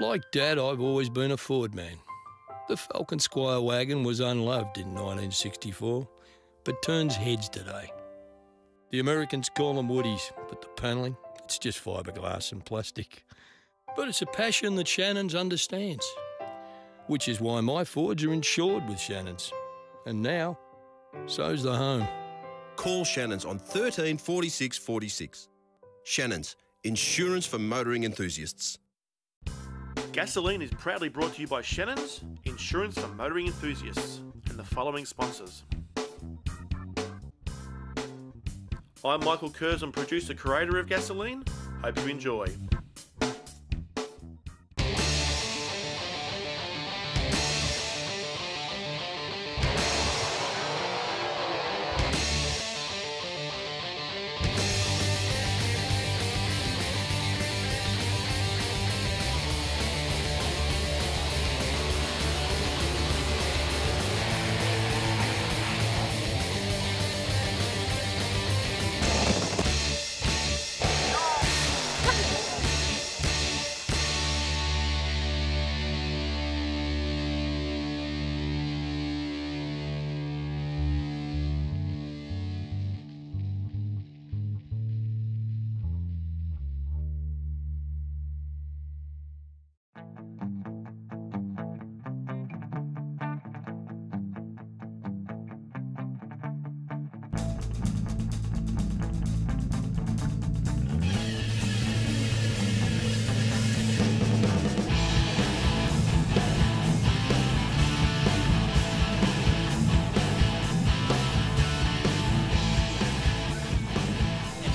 Like Dad, I've always been a Ford man. The Falcon Squire wagon was unloved in 1964, but turns heads today. The Americans call them woodies, but the panelling, it's just fiberglass and plastic. But it's a passion that Shannons understands, which is why my Fords are insured with Shannons. And now, so's the home. Call Shannons on 13 46 46. Shannons, insurance for motoring enthusiasts. Gasolene is proudly brought to you by Shannons, insurance for motoring enthusiasts, and the following sponsors. I'm Michael Curzon, producer creator of Gasolene. Hope you enjoy.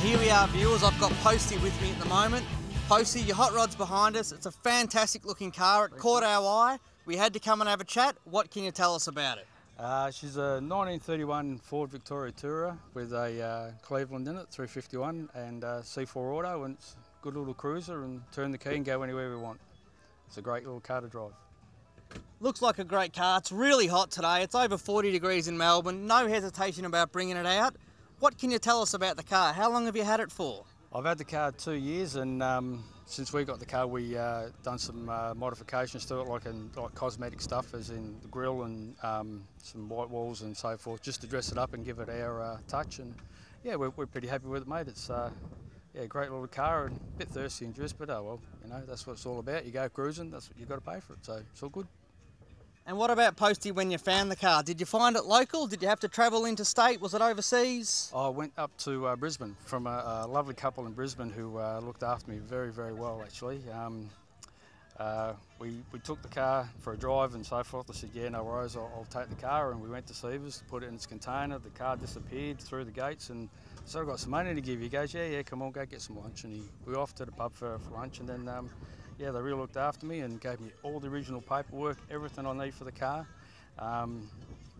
Here we are, viewers. I've got Posty with me at the moment. Posty, your hot rod's behind us. It's a fantastic looking car. It caught our eye. We had to come and have a chat. What can you tell us about it? She's a 1931 Ford Victoria Tura with a Cleveland in it, 351, and C4 auto, and it's a good little cruiser, and turn the key and go anywhere we want. It's a great little car to drive. Looks like a great car. It's really hot today. It's over 40 degrees in Melbourne. No hesitation about bringing it out. What can you tell us about the car? How long have you had it for? I've had the car 2 years, and since we got the car, we done some modifications to it, like cosmetic stuff, as in the grille and some white walls and so forth, just to dress it up and give it our touch. And yeah, we're pretty happy with it, mate. It's yeah, a great little car, and a bit thirsty and dressed, but oh well, you know, that's what it's all about. You go cruising, that's what you've got to pay for it, so it's all good. And what about, Posty, when you found the car? Did you find it local? Did you have to travel interstate? Was it overseas? I went up to Brisbane from a lovely couple in Brisbane who looked after me very, very well, actually. We took the car for a drive and so forth. I said, yeah, no worries, I'll take the car. And we went to Seavers, put it in its container. The car disappeared through the gates, and so I've got some money to give you. He goes, yeah, come on, go get some lunch. And we were off to the pub for lunch, and then yeah, they really looked after me and gave me all the original paperwork, everything I need for the car,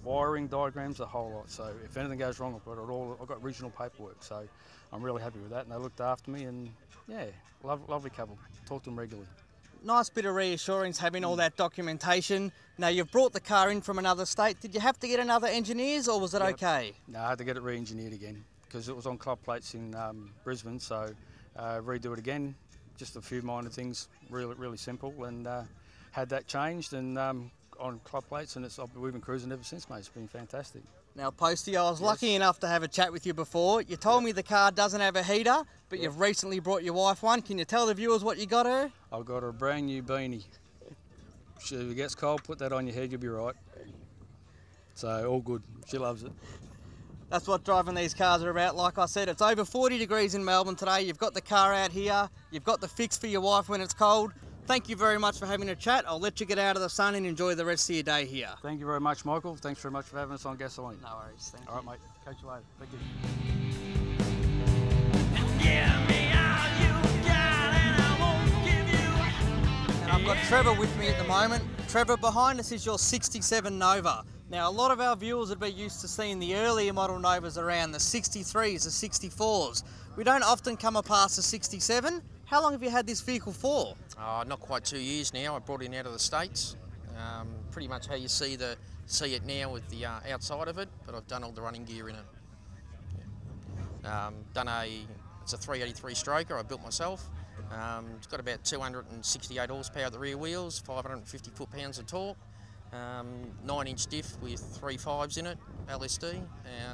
wiring, diagrams, the whole lot. So if anything goes wrong, I've got it all. I've got original paperwork, so I'm really happy with that. And they looked after me, and yeah, lovely couple. Talk to them regularly. Nice bit of reassurance having all that documentation. Now, you've brought the car in from another state. Did you have to get another engineers, or was it okay? No, I had to get it re-engineered again because it was on club plates in Brisbane, so redo it again. Just a few minor things, really simple, and had that changed and on club plates, and we've been cruising ever since, mate. It's been fantastic. Now, Posty, I was lucky enough to have a chat with you before. You told me the car doesn't have a heater, but you've recently brought your wife one. Can you tell the viewers what you got her? I've got her a brand new beanie. If it gets cold, put that on your head, you'll be right. So all good. She loves it. That's what driving these cars are about. Like I said, it's over 40 degrees in Melbourne today. You've got the car out here. You've got the fix for your wife when it's cold. Thank you very much for having a chat. I'll let you get out of the sun and enjoy the rest of your day here. Thank you very much, Michael. Thanks very much for having us on Gasolene. No worries. Thank you. All right, mate. Catch you later. Thank you. And I've got Trevor with me at the moment. Trevor, behind us is your 67 Nova. Now, a lot of our viewers would be used to seeing the earlier model Novas around, the 63s, the 64s. We don't often come past the 67. How long have you had this vehicle for? Not quite 2 years now. I brought it in out of the States. Pretty much how you see it now with the outside of it, but I've done all the running gear in it. Yeah. It's a 383 stroker I built myself. It's got about 268 horsepower at the rear wheels, 550 foot-pounds of torque, 9-inch diff with 3 5s in it, LSD,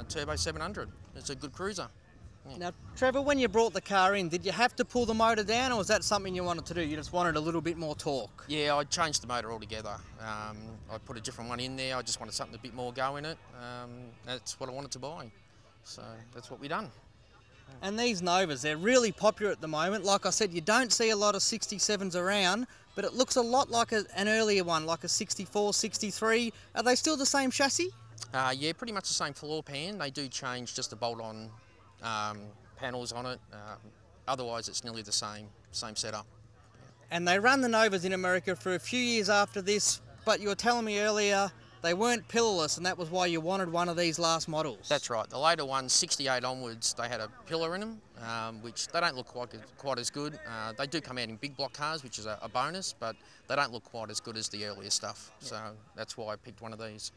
turbo 700. It's a good cruiser. Yeah. Now, Trevor, when you brought the car in, did you have to pull the motor down, or was that something you wanted to do? You just wanted a little bit more torque? Yeah, I changed the motor altogether. I put a different one in there. I just wanted something a bit more go in it. That's what I wanted to buy. So that's what we done. And these Novas, they're really popular at the moment. Like I said, you don't see a lot of 67s around, but it looks a lot like an earlier one, like a 64, 63. Are they still the same chassis? Yeah, pretty much the same floor pan. They do change just the bolt-on panels on it. Otherwise, it's nearly the same setup. And they run the Novas in America for a few years after this, but you were telling me earlier they weren't pillarless, and that was why you wanted one of these last models. That's right. The later ones, 68 onwards, they had a pillar in them, which they don't look quite as good. They do come out in big block cars, which is a bonus, but they don't look quite as good as the earlier stuff. So that's why I picked one of these.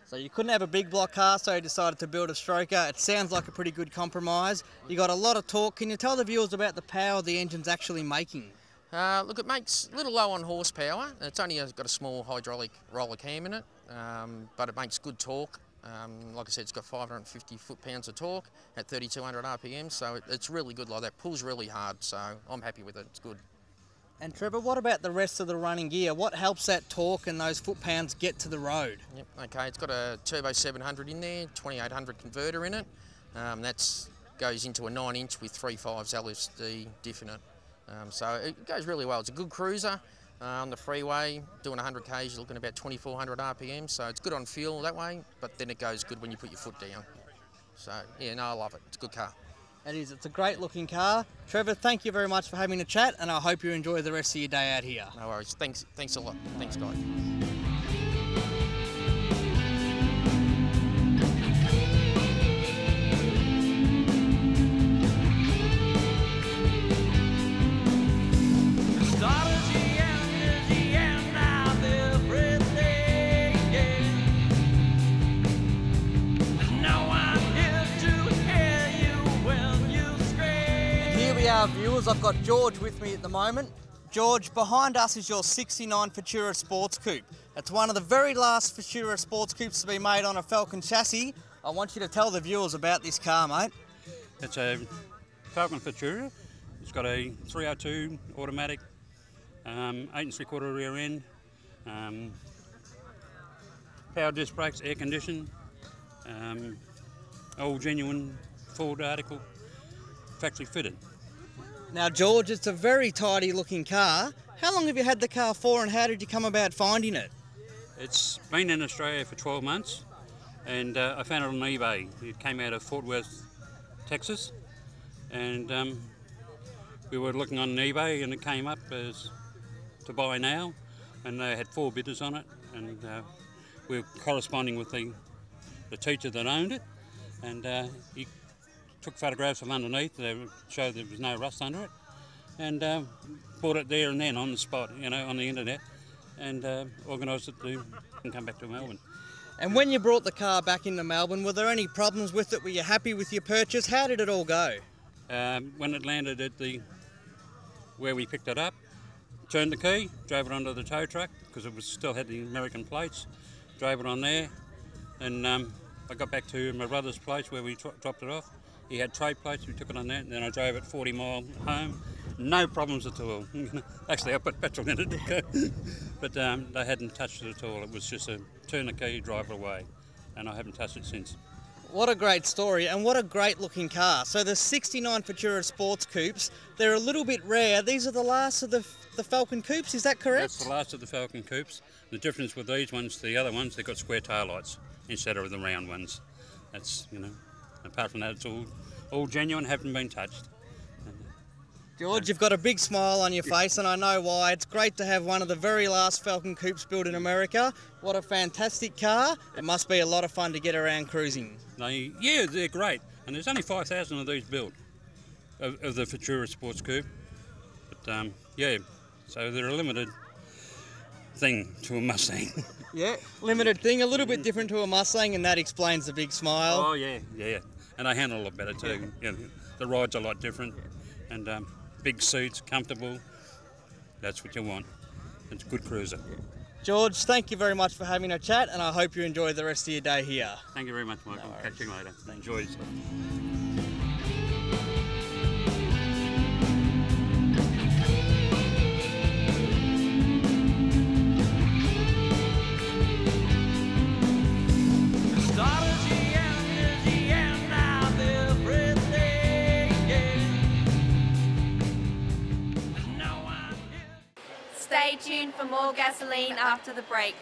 So you couldn't have a big block car, so you decided to build a stroker. It sounds like a pretty good compromise. You got a lot of torque. Can you tell the viewers about the power the engine's actually making? Look, it makes a little low on horsepower. It's only got a small hydraulic roller cam in it, but it makes good torque. Like I said, it's got 550 foot-pounds of torque at 3,200 RPM, so it's really good like that. Pulls really hard, so I'm happy with it. It's good. And Trevor, what about the rest of the running gear? What helps that torque and those foot-pounds get to the road? Yep, okay, it's got a turbo 700 in there, 2800 converter in it. That goes into a 9-inch with 3 5s LSD diff in it. So it goes really well. It's a good cruiser on the freeway, doing 100 k's, you're looking at about 2,400 RPM, so it's good on fuel that way, but then it goes good when you put your foot down. So, yeah, no, I love it. It's a good car. It is. It's a great looking car. Trevor, thank you very much for having a chat, and I hope you enjoy the rest of your day out here. No worries. Thanks a lot. Thanks, guys. Viewers, I've got George with me at the moment. George, behind us is your 69 Futura Sports Coupe. It's one of the very last Futura Sports Coupes to be made on a Falcon chassis. I want you to tell the viewers about this car, mate. It's a Falcon Futura. It's got a 302 automatic, 8 3/4 rear end, power disc brakes, air conditioned, all genuine Ford article, factory fitted. Now, George, it's a very tidy looking car. How long have you had the car for, and how did you come about finding it? It's been in Australia for 12 months, and I found it on eBay. It came out of Fort Worth, Texas, and we were looking on eBay, and it came up as to buy now, and they had 4 bidders on it, and we were corresponding with the teacher that owned it, and he took photographs of underneath to show there was no rust under it, and bought it there and then on the spot, on the internet, and organised it to come back to Melbourne. And when you brought the car back into Melbourne, were there any problems with it? Were you happy with your purchase? How did it all go? When it landed at where we picked it up, turned the key, drove it onto the tow truck because it still had the American plates, drove it on there, and I got back to my brother's place where we dropped it off. He had trade plates, we took it on that, and then I drove it 40 mile home. No problems at all. Actually, I put petrol in it, but they hadn't touched it at all. It was just a turn the key, drive it away, and I haven't touched it since. What a great story, and what a great looking car. So the 69 Futura Sports Coupes, they're a little bit rare. These are the last of the Falcon Coupes, is that correct? That's the last of the Falcon Coupes. The difference with these ones, the other ones, they've got square taillights instead of the round ones. That's, apart from that, it's all genuine, haven't been touched. George, you've got a big smile on your face, and I know why. It's great to have one of the very last Falcon Coupes built in America. What a fantastic car. It must be a lot of fun to get around cruising. Yeah, they're great. And there's only 5,000 of these built, of the Futura Sports Coupe. But, yeah, so they're a limited thing to a Mustang. Yeah, limited thing, a little bit different to a Mustang, and that explains the big smile. Oh, yeah. And they handle a lot better too. The ride's a lot different. And big seats, comfortable. That's what you want. It's a good cruiser. George, thank you very much for having a chat, and I hope you enjoy the rest of your day here. Thank you very much, Michael. Catch you later. Enjoy yourself. Stay tuned for more gasoline after the break.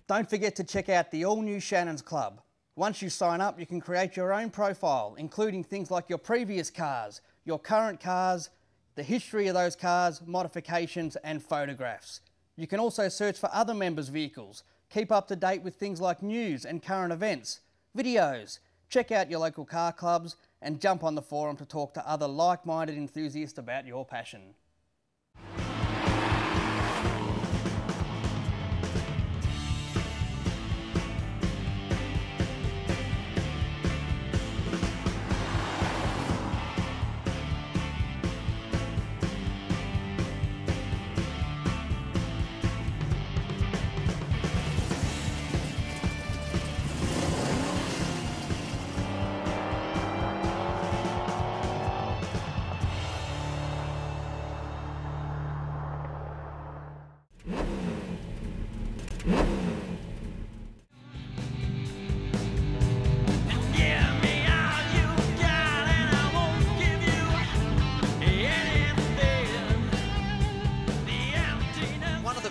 Don't forget to check out the all-new Shannons Club. Once you sign up, you can create your own profile, including things like your previous cars, your current cars, the history of those cars, modifications and photographs. You can also search for other members' vehicles, keep up to date with things like news and current events, videos. Check out your local car clubs and jump on the forum to talk to other like-minded enthusiasts about your passion.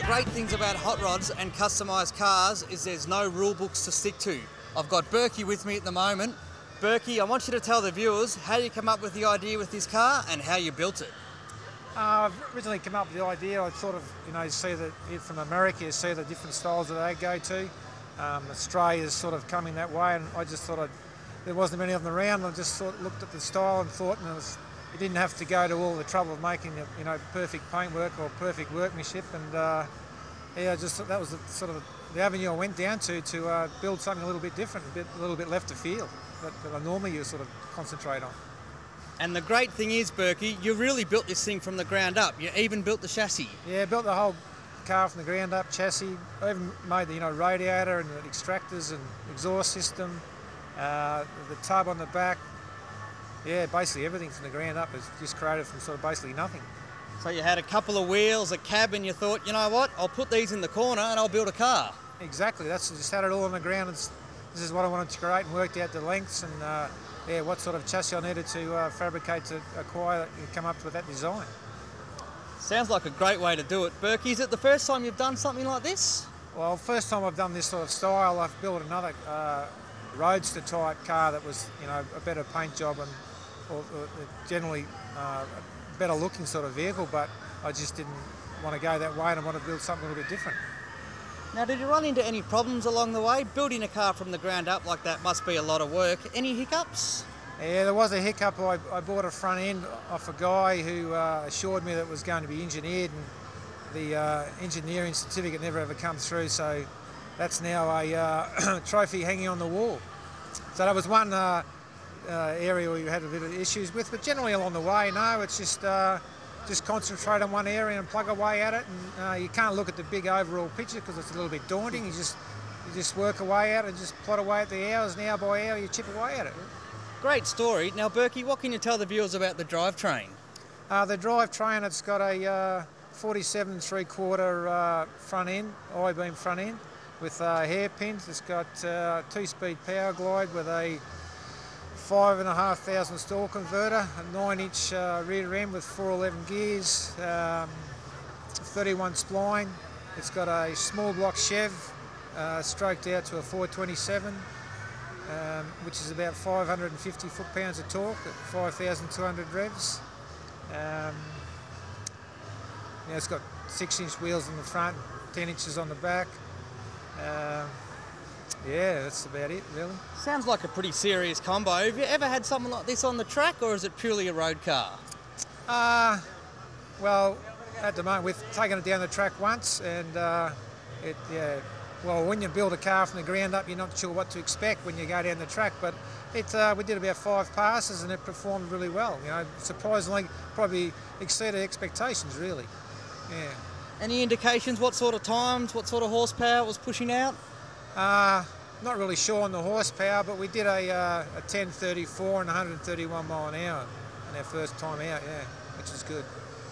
Great things about hot rods and customised cars is there's no rule books to stick to. I've got Burkes with me at the moment. Burkes, I want you to tell the viewers how you come up with the idea with this car and how you built it. I've originally come up with the idea. I sort of, see that from America, you see the different styles that they go to. Australia's sort of coming that way, and I just thought there wasn't many of them around. I just looked at the style and thought, you didn't have to go to all the trouble of making, perfect paintwork or perfect workmanship, and I just thought that was the avenue I went down to build something a little bit different, a little bit left of field that I normally you sort of concentrate on. And the great thing is, Burkes, you really built this thing from the ground up. You even built the chassis. Yeah, built the whole car from the ground up, chassis. I even made the radiator and the extractors and exhaust system, the tub on the back. Yeah, basically everything from the ground up is just created from sort of basically nothing. So you had a couple of wheels, a cab, and you thought, you know what, I'll put these in the corner and I'll build a car. Exactly, just had it all on the ground. This is what I wanted to create, and worked out the lengths and what sort of chassis I needed to fabricate to acquire and come up with that design. Sounds like a great way to do it. Burkes, is it the first time you've done something like this? Well, first time I've done this sort of style. I've built another roadster type car that was, a better paint job and or generally a better looking sort of vehicle, but I just didn't want to go that way, and I want to build something a little bit different. Now, did you run into any problems along the way? Building a car from the ground up like that must be a lot of work. Any hiccups? Yeah, there was a hiccup. I bought a front end off a guy who assured me that it was going to be engineered, and the engineering certificate never ever come through, so that's now a trophy hanging on the wall. So that was one area we had a bit of issues with, but generally along the way, no, it's just concentrate on one area and plug away at it, and you can't look at the big overall picture because it's a little bit daunting. You just work away at it and just plot away at the hours, and hour by hour you chip away at it. Great story. Now, Burkes, what can you tell the viewers about the drivetrain? The drivetrain, it's got a 47 3/4 front end, I-beam front end with hairpins. It's got 2-speed power glide with a 5,500 stall converter, a 9-inch rear end with 411 gears, 31 spline. It's got a small block Chev stroked out to a 427, which is about 550 foot-pounds of torque at 5,200 revs. It's got 6-inch wheels on the front, 10 inches on the back. Yeah, that's about it, really. Sounds like a pretty serious combo. Have you ever had something like this on the track, or is it purely a road car? Well, at the moment, we've taken it down the track once, and well, when you build a car from the ground up, you're not sure what to expect when you go down the track, but we did about 5 passes and it performed really well. You know, surprisingly, probably exceeded expectations, really. Yeah. Any indications what sort of times, what sort of horsepower it was pushing out? Not really sure on the horsepower, but we did a 10:34 and 131 mile an hour on our first time out, yeah, which is good.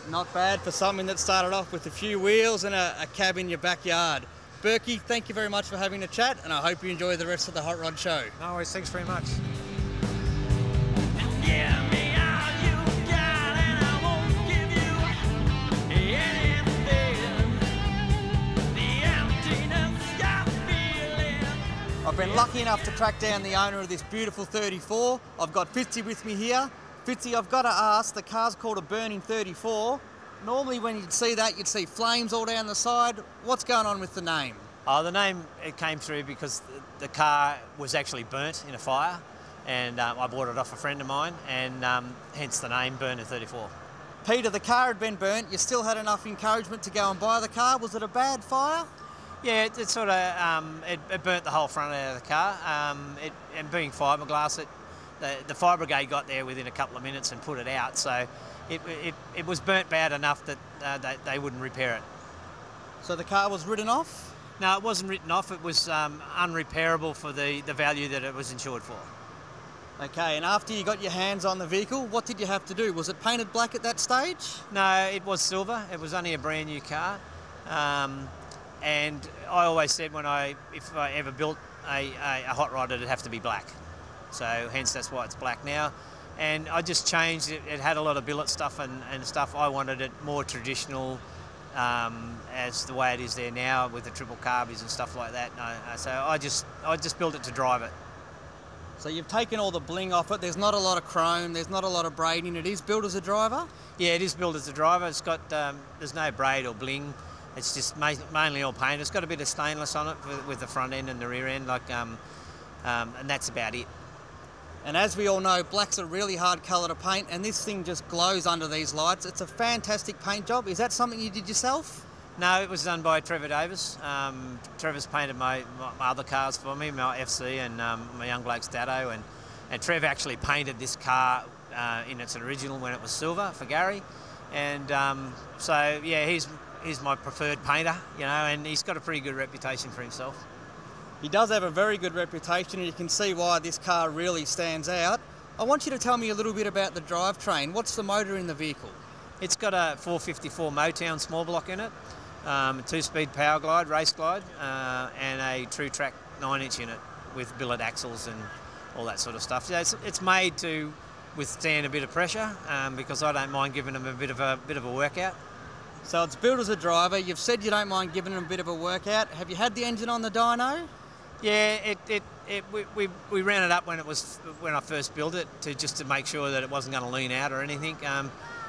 Not bad for something that started off with a few wheels and a cab in your backyard. Burkes, thank you very much for having a chat, and I hope you enjoy the rest of the Hot Rod Show. No worries, thanks very much. I've been lucky enough to track down the owner of this beautiful 34. I've got Fitzy with me here. Fitzy, I've got to ask, the car's called a burning 34. Normally when you'd see that, you'd see flames all down the side. What's going on with the name? The name, it came through because the car was actually burnt in a fire, and I bought it off a friend of mine, and hence the name Burning 34. Peter, the car had been burnt. You still had enough encouragement to go and buy the car. Was it a bad fire? Yeah, it sort of it burnt the whole front out of the car. And being fiberglass, the fire brigade got there within a couple of minutes and put it out. So it was burnt bad enough that they wouldn't repair it. So the car was written off? No, it wasn't written off. It was unrepairable for the value that it was insured for. Okay, and after you got your hands on the vehicle, what did you have to do? Was it painted black at that stage? No, it was silver. It was only a brand new car. And I always said if I ever built a hot rod, it'd have to be black. So hence that's why it's black now. And I just changed it. It had a lot of billet stuff and stuff. I wanted it more traditional as the way it is there now with the triple carbies and stuff like that. So I just built it to drive it. So you've taken all the bling off it. There's not a lot of chrome. There's not a lot of braiding. It is built as a driver? Yeah, it is built as a driver. It's got, there's no braid or bling. It's just mainly all paint. It's got a bit of stainless on it with the front end and the rear end, and that's about it. And as we all know, black's a really hard colour to paint, and this thing just glows under these lights. It's a fantastic paint job. Is that something you did yourself? No, it was done by Trevor Davis. Trevor's painted my other cars for me, my FC and my Young Blake's Dado, and Trev actually painted this car in its original when it was silver for Gary. And so, yeah, he's my preferred painter, and he's got a pretty good reputation for himself. He does have a very good reputation, and you can see why this car really stands out. I want you to tell me a little bit about the drivetrain. What's the motor in the vehicle? It's got a 454 Motown small block in it, a 2-speed power glide, race glide, and a true track 9-inch in it with billet axles and all that sort of stuff. So it's made to withstand a bit of pressure because I don't mind giving them a bit of a workout. So it's built as a driver. You've said you don't mind giving them a bit of a workout. Have you had the engine on the dyno? Yeah, we ran it up when I first built it just to make sure that it wasn't going to lean out or anything.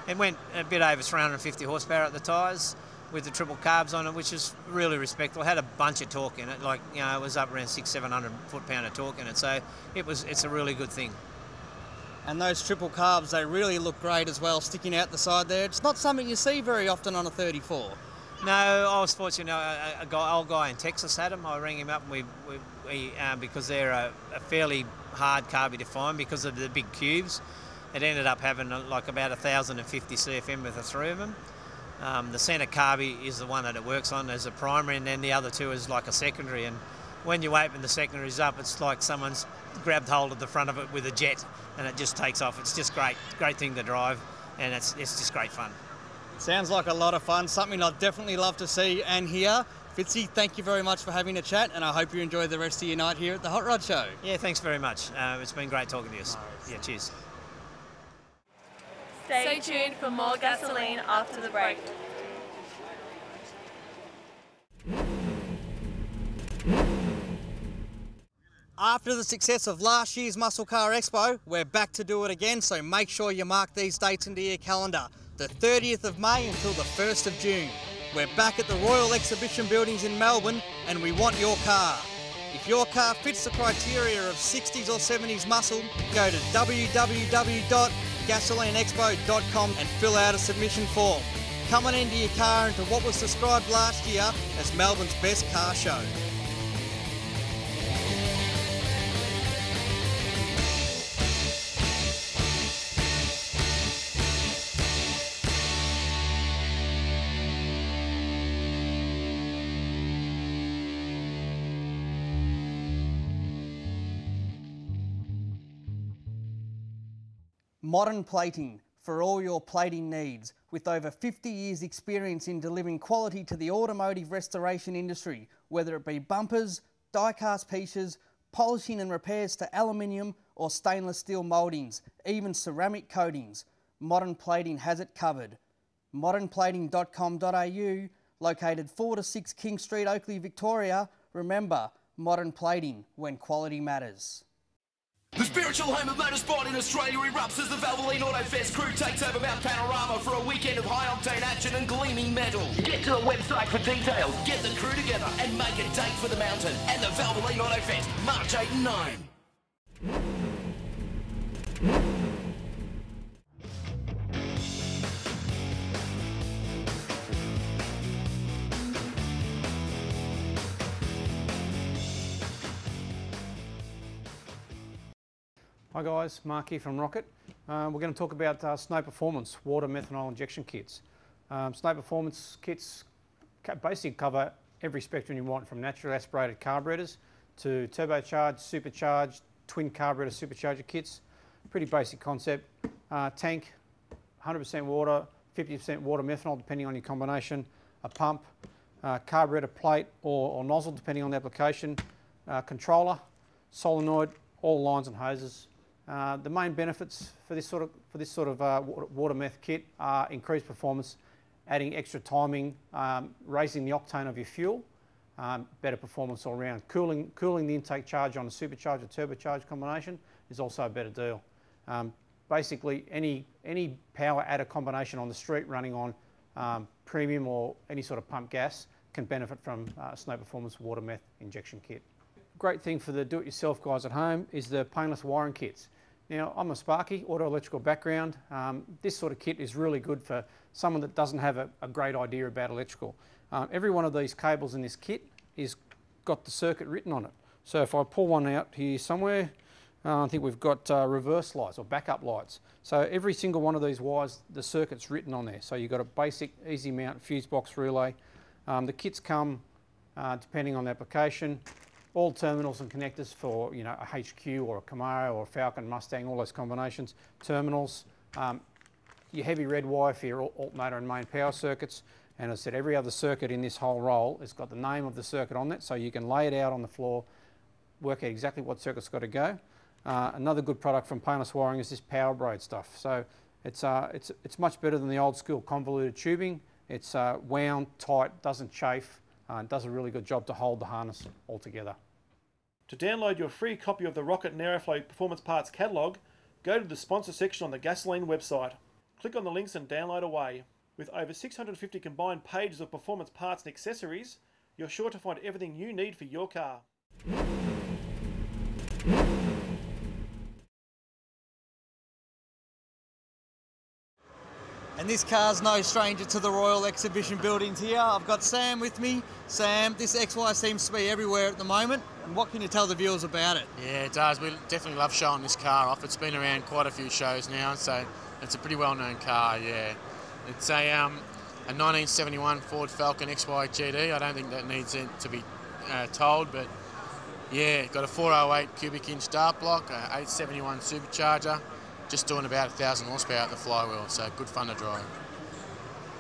It went a bit over 350 horsepower at the tyres with the triple carbs on it, which is really respectable. It had a bunch of torque in it, it was up around 600-700 foot-pound of torque in it, so it's a really good thing. And those triple carbs, they really look great as well, sticking out the side there. It's not something you see very often on a 34. No, I was fortunate. Old guy in Texas had them. I rang him up, and we because they're a fairly hard carby to find because of the big cubes. It ended up having about 1,050 CFM with the 3 of them. The centre carby is the one that it works on as a primary, and then the other 2 is like a secondary. And when you open the secondaries up, it's like someone's grabbed hold of the front of it with a jet, and it just takes off. It's just great thing to drive, and it's just great fun. Sounds like a lot of fun, something I'd definitely love to see and hear. Fitzy, thank you very much for having a chat, and I hope you enjoy the rest of your night here at the Hot Rod Show. Yeah, thanks very much. It's been great talking to you. Yeah, cheers. Stay tuned for more gasoline after the break. After the success of last year's Muscle Car Expo, we're back to do it again, so make sure you mark these dates into your calendar. The 30th of May until the 1st of June. We're back at the Royal Exhibition Buildings in Melbourne, and we want your car. If your car fits the criteria of 60s or 70s muscle, go to www.gasolineexpo.com and fill out a submission form. Come on into your car into what was described last year as Melbourne's best car show. Modern Plating, for all your plating needs. With over 50 years experience in delivering quality to the automotive restoration industry, whether it be bumpers, die-cast pieces, polishing and repairs to aluminium or stainless steel mouldings, even ceramic coatings. Modern Plating has it covered. modernplating.com.au, located 4 to 6 King Street, Oakley, Victoria. Remember, Modern Plating, when quality matters. The spiritual home of motorsport in Australia erupts as the Gasolene Auto Fest crew takes over Mount Panorama for a weekend of high-octane action and gleaming metal. Get to the website for details, get the crew together and make a date for the mountain and the Gasolene Auto Fest, March 8 and 9. Hi guys, Mark here from Rocket. We're going to talk about Snow Performance water methanol injection kits. Snow Performance kits basically cover every spectrum you want, from naturally aspirated carburetors to turbocharged, supercharged, twin carburetor supercharger kits. Pretty basic concept. Tank, 100% water, 50% water methanol depending on your combination, a pump, carburetor plate or nozzle depending on the application, controller, solenoid, all lines and hoses. The main benefits for this sort of water meth kit are increased performance, adding extra timing, raising the octane of your fuel, better performance all round. Cooling the intake charge on a supercharged or turbocharged combination is also a better deal. Basically, any power adder combination on the street running on premium or any sort of pump gas can benefit from Snow Performance water meth injection kit. Great thing for the do-it-yourself guys at home is the painless wiring kits. Now, I'm a Sparky, auto electrical background. This sort of kit is really good for someone that doesn't have a great idea about electrical. Every one of these cables in this kit is got the circuit written on it. So if I pull one out here somewhere, I think we've got reverse lights or backup lights. So every single one of these wires, the circuit's written on there. So you've got a basic easy mount fuse box relay. The kits come depending on the application. All terminals and connectors for, you know, a HQ or a Camaro or a Falcon, Mustang, all those combinations. Terminals, your heavy red wire for your alternator and main power circuits. And as I said, every other circuit in this whole roll has got the name of the circuit on it, so you can lay it out on the floor, work out exactly what circuit's got to go. Another good product from Painless Wiring is this power braid stuff. So it's much better than the old school convoluted tubing. It's wound, tight, doesn't chafe. Does a really good job to hold the harness all together. To download your free copy of the Rocket and Aeroflow Performance Parts catalogue, go to the sponsor section on the Gasolene website. Click on the links and download away. With over 650 combined pages of performance parts and accessories, you're sure to find everything you need for your car. And this car's no stranger to the Royal Exhibition buildings here. I've got Sam with me. Sam, this XY seems to be everywhere at the moment. And what can you tell the viewers about it? Yeah, it does. We definitely love showing this car off. It's been around quite a few shows now, so it's a pretty well-known car, yeah. It's a 1971 Ford Falcon XY GT. I don't think that needs it to be told, but yeah, got a 408 cubic inch dart block, 871 supercharger. Just doing about 1,000 horsepower at the flywheel, so good fun to drive.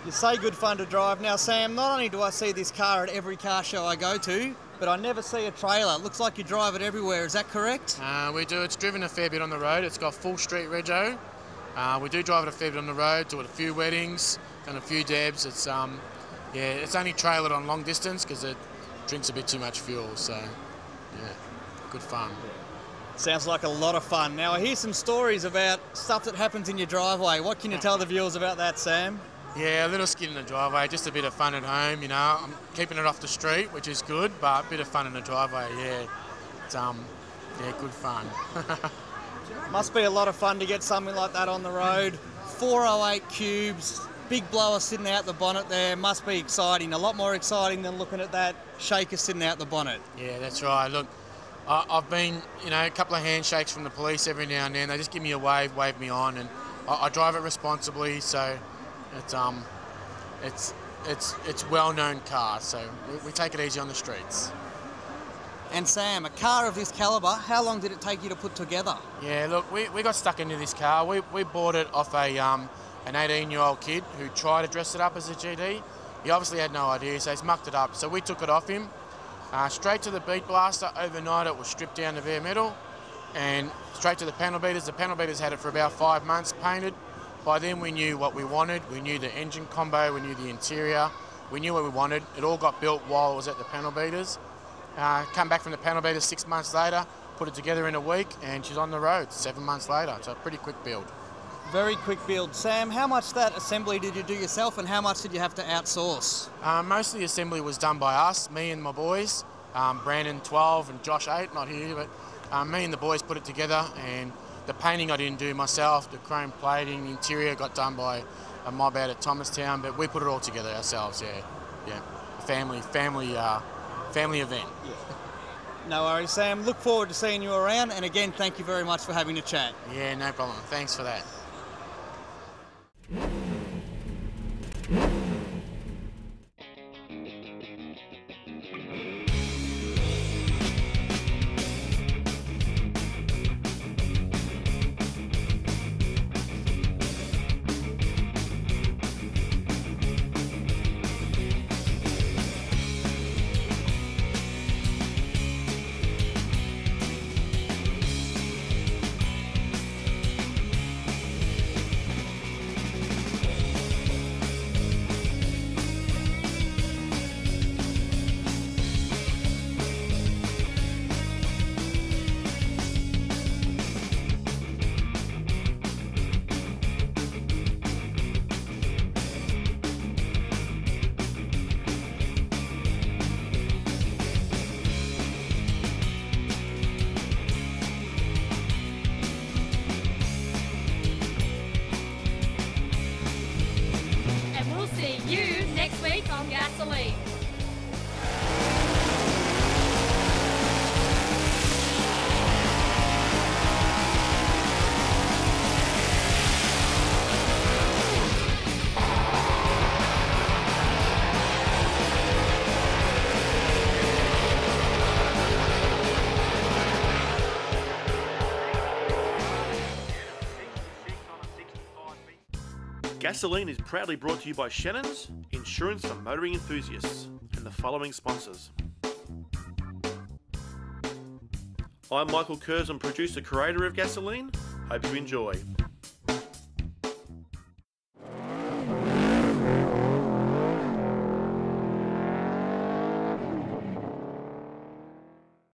You say good fun to drive. Now, Sam, not only do I see this car at every car show I go to, but I never see a trailer. It looks like you drive it everywhere. Is that correct? We do. It's driven a fair bit on the road. It's got full street rego. We do drive it a fair bit on the road, do it a few weddings, done a few debs. It's yeah, it's only trailered on long distance because it drinks a bit too much fuel, so yeah, good fun. Sounds like a lot of fun. Now, I hear some stories about stuff that happens in your driveway. What can you tell the viewers about that, Sam? Yeah, a little skid in the driveway, just a bit of fun at home, you know. I'm keeping it off the street, which is good, but a bit of fun in the driveway, yeah. It's, yeah, good fun. Must be a lot of fun to get something like that on the road. 408 cubes, big blower sitting out the bonnet there. Must be exciting, a lot more exciting than looking at that shaker sitting out the bonnet. Yeah, that's right. Look, I've been, you know, a couple of handshakes from the police every now and then. They just give me a wave me on, and I drive it responsibly. So it's well-known car. So we take it easy on the streets. And Sam, a car of this calibre, how long did it take you to put together? Yeah, look, we got stuck into this car. We bought it off an 18-year-old kid who tried to dress it up as a GT. He obviously had no idea, so he's mucked it up. So we took it off him, straight to the beat blaster. Overnight it was stripped down to bare metal, and straight to the panel beaters. The panel beaters had it for about 5 months painted. By then we knew what we wanted. We knew the engine combo, we knew the interior, we knew what we wanted. It all got built while it was at the panel beaters. Come back from the panel beaters 6 months later, put it together in a week, and she's on the road 7 months later. So a pretty quick build. Very quick build. Sam, how much that assembly did you do yourself and how much did you have to outsource? Most of the assembly was done by us, me and my boys. Brandon 12 and Josh 8, not here, but me and the boys put it together, and the painting I didn't do myself, the chrome plating, the interior got done by a mob out at Thomastown, but we put it all together ourselves, yeah. Family event. Yeah. No worries, Sam. Look forward to seeing you around, and again, thank you very much for having a chat. Yeah, no problem. Thanks for that. You next week on Gasolene. Gasolene is proudly brought to you by Shannons, insurance for motoring enthusiasts, and the following sponsors. I'm Michael Curzon, producer-creator of Gasolene. Hope you enjoy.